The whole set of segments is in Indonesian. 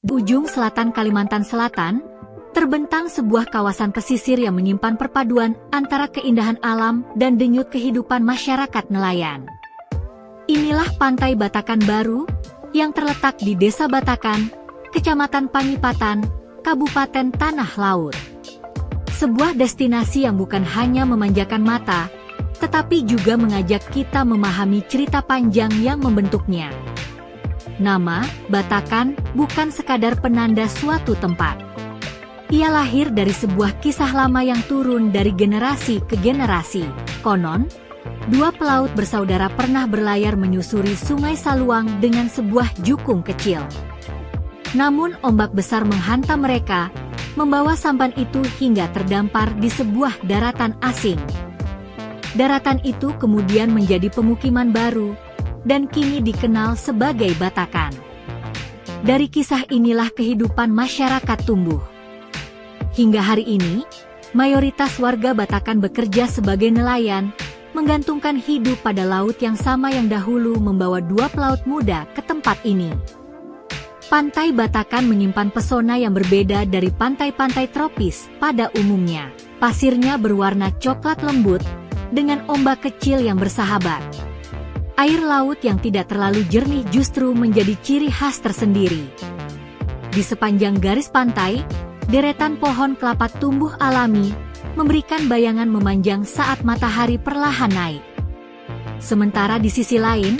Di ujung selatan Kalimantan Selatan, terbentang sebuah kawasan pesisir yang menyimpan perpaduan antara keindahan alam dan denyut kehidupan masyarakat nelayan. Inilah Pantai Batakan Baru, yang terletak di Desa Batakan, Kecamatan Pangipatan, Kabupaten Tanah Laut. Sebuah destinasi yang bukan hanya memanjakan mata, tetapi juga mengajak kita memahami cerita panjang yang membentuknya. Nama Batakan bukan sekadar penanda suatu tempat. Ia lahir dari sebuah kisah lama yang turun dari generasi ke generasi. Konon, dua pelaut bersaudara pernah berlayar menyusuri Sungai Saluang dengan sebuah jukung kecil. Namun ombak besar menghantam mereka, membawa sampan itu hingga terdampar di sebuah daratan asing. Daratan itu kemudian menjadi pemukiman baru, dan kini dikenal sebagai Batakan. Dari kisah inilah kehidupan masyarakat tumbuh. Hingga hari ini, mayoritas warga Batakan bekerja sebagai nelayan, menggantungkan hidup pada laut yang sama yang dahulu membawa dua pelaut muda ke tempat ini. Pantai Batakan menyimpan pesona yang berbeda dari pantai-pantai tropis pada umumnya. Pasirnya berwarna coklat lembut, dengan ombak kecil yang bersahabat. Air laut yang tidak terlalu jernih justru menjadi ciri khas tersendiri. Di sepanjang garis pantai, deretan pohon kelapa tumbuh alami, memberikan bayangan memanjang saat matahari perlahan naik. Sementara di sisi lain,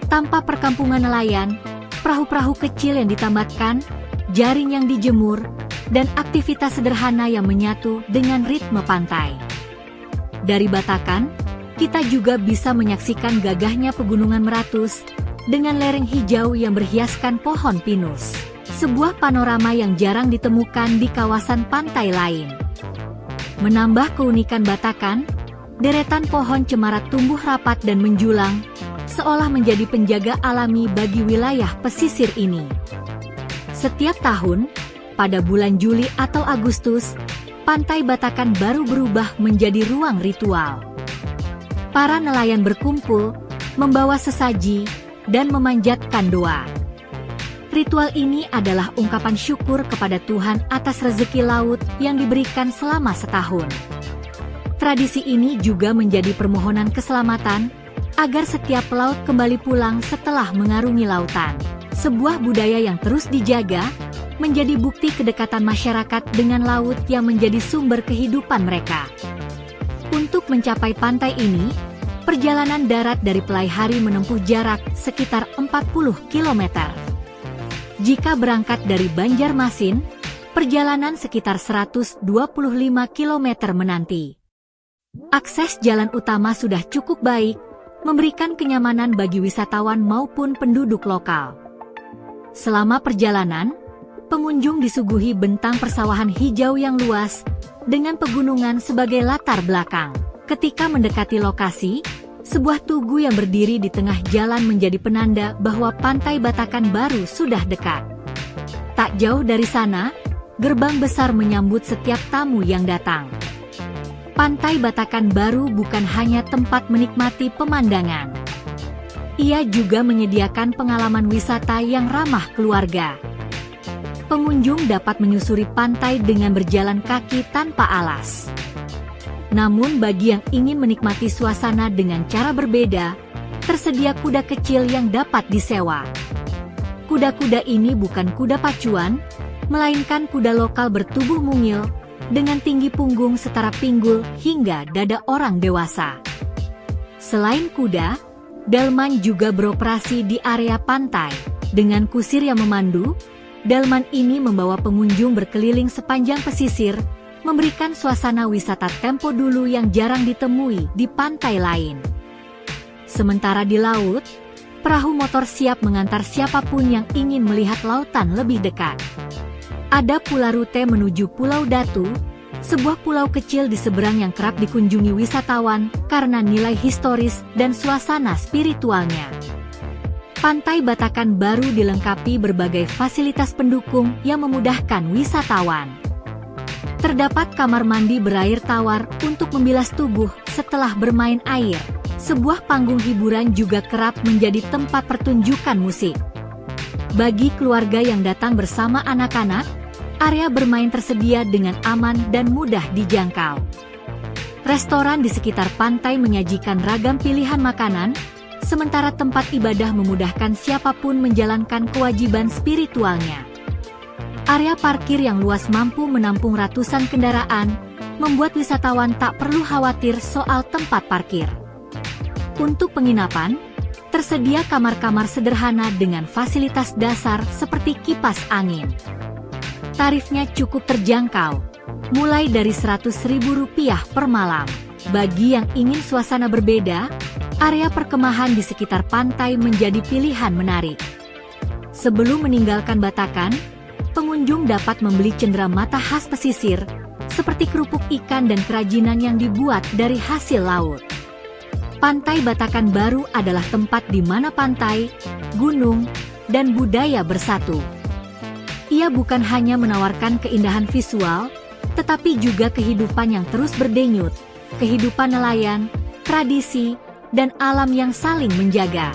tampak perkampungan nelayan, perahu-perahu kecil yang ditambatkan, jaring yang dijemur, dan aktivitas sederhana yang menyatu dengan ritme pantai. Dari Batakan, kita juga bisa menyaksikan gagahnya Pegunungan Meratus, dengan lereng hijau yang berhiaskan pohon pinus. Sebuah panorama yang jarang ditemukan di kawasan pantai lain. Menambah keunikan Batakan, deretan pohon cemara tumbuh rapat dan menjulang, seolah menjadi penjaga alami bagi wilayah pesisir ini. Setiap tahun, pada bulan Juli atau Agustus, Pantai Batakan Baru berubah menjadi ruang ritual. Para nelayan berkumpul, membawa sesaji, dan memanjatkan doa. Ritual ini adalah ungkapan syukur kepada Tuhan atas rezeki laut yang diberikan selama setahun. Tradisi ini juga menjadi permohonan keselamatan, agar setiap pelaut kembali pulang setelah mengarungi lautan. Sebuah budaya yang terus dijaga, menjadi bukti kedekatan masyarakat dengan laut yang menjadi sumber kehidupan mereka. Untuk mencapai pantai ini, perjalanan darat dari Pelai Hari menempuh jarak sekitar 40 km. Jika berangkat dari Banjarmasin, perjalanan sekitar 125 km menanti. Akses jalan utama sudah cukup baik, memberikan kenyamanan bagi wisatawan maupun penduduk lokal. Selama perjalanan, pengunjung disuguhi bentang persawahan hijau yang luas, dengan pegunungan sebagai latar belakang. Ketika mendekati lokasi, sebuah tugu yang berdiri di tengah jalan menjadi penanda bahwa Pantai Batakan Baru sudah dekat. Tak jauh dari sana, gerbang besar menyambut setiap tamu yang datang. Pantai Batakan Baru bukan hanya tempat menikmati pemandangan. Ia juga menyediakan pengalaman wisata yang ramah keluarga. Pengunjung dapat menyusuri pantai dengan berjalan kaki tanpa alas. Namun bagi yang ingin menikmati suasana dengan cara berbeda, tersedia kuda kecil yang dapat disewa. Kuda-kuda ini bukan kuda pacuan, melainkan kuda lokal bertubuh mungil, dengan tinggi punggung setara pinggul hingga dada orang dewasa. Selain kuda, delman juga beroperasi di area pantai. Dengan kusir yang memandu, delman ini membawa pengunjung berkeliling sepanjang pesisir, memberikan suasana wisata tempo dulu yang jarang ditemui di pantai lain. Sementara di laut, perahu motor siap mengantar siapapun yang ingin melihat lautan lebih dekat. Ada pula rute menuju Pulau Datu, sebuah pulau kecil di seberang yang kerap dikunjungi wisatawan karena nilai historis dan suasana spiritualnya. Pantai Batakan Baru dilengkapi berbagai fasilitas pendukung yang memudahkan wisatawan. Terdapat kamar mandi berair tawar untuk membilas tubuh setelah bermain air. Sebuah panggung hiburan juga kerap menjadi tempat pertunjukan musik. Bagi keluarga yang datang bersama anak-anak, area bermain tersedia dengan aman dan mudah dijangkau. Restoran di sekitar pantai menyajikan ragam pilihan makanan, sementara tempat ibadah memudahkan siapapun menjalankan kewajiban spiritualnya. Area parkir yang luas mampu menampung ratusan kendaraan, membuat wisatawan tak perlu khawatir soal tempat parkir. Untuk penginapan, tersedia kamar-kamar sederhana dengan fasilitas dasar seperti kipas angin. Tarifnya cukup terjangkau, mulai dari Rp100.000 per malam. Bagi yang ingin suasana berbeda, area perkemahan di sekitar pantai menjadi pilihan menarik. Sebelum meninggalkan Batakan, pengunjung dapat membeli cenderamata khas pesisir, seperti kerupuk ikan dan kerajinan yang dibuat dari hasil laut. Pantai Batakan Baru adalah tempat di mana pantai, gunung, dan budaya bersatu. Ia bukan hanya menawarkan keindahan visual, tetapi juga kehidupan yang terus berdenyut, kehidupan nelayan, tradisi, dan alam yang saling menjaga.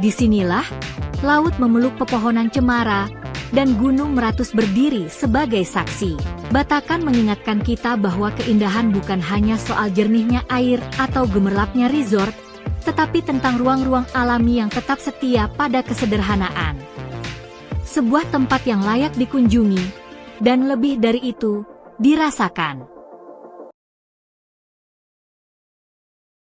Disinilah, laut memeluk pepohonan cemara, dan gunung meratus berdiri sebagai saksi. Batakan mengingatkan kita bahwa keindahan bukan hanya soal jernihnya air atau gemerlapnya resort, tetapi tentang ruang-ruang alami yang tetap setia pada kesederhanaan. Sebuah tempat yang layak dikunjungi, dan lebih dari itu, dirasakan.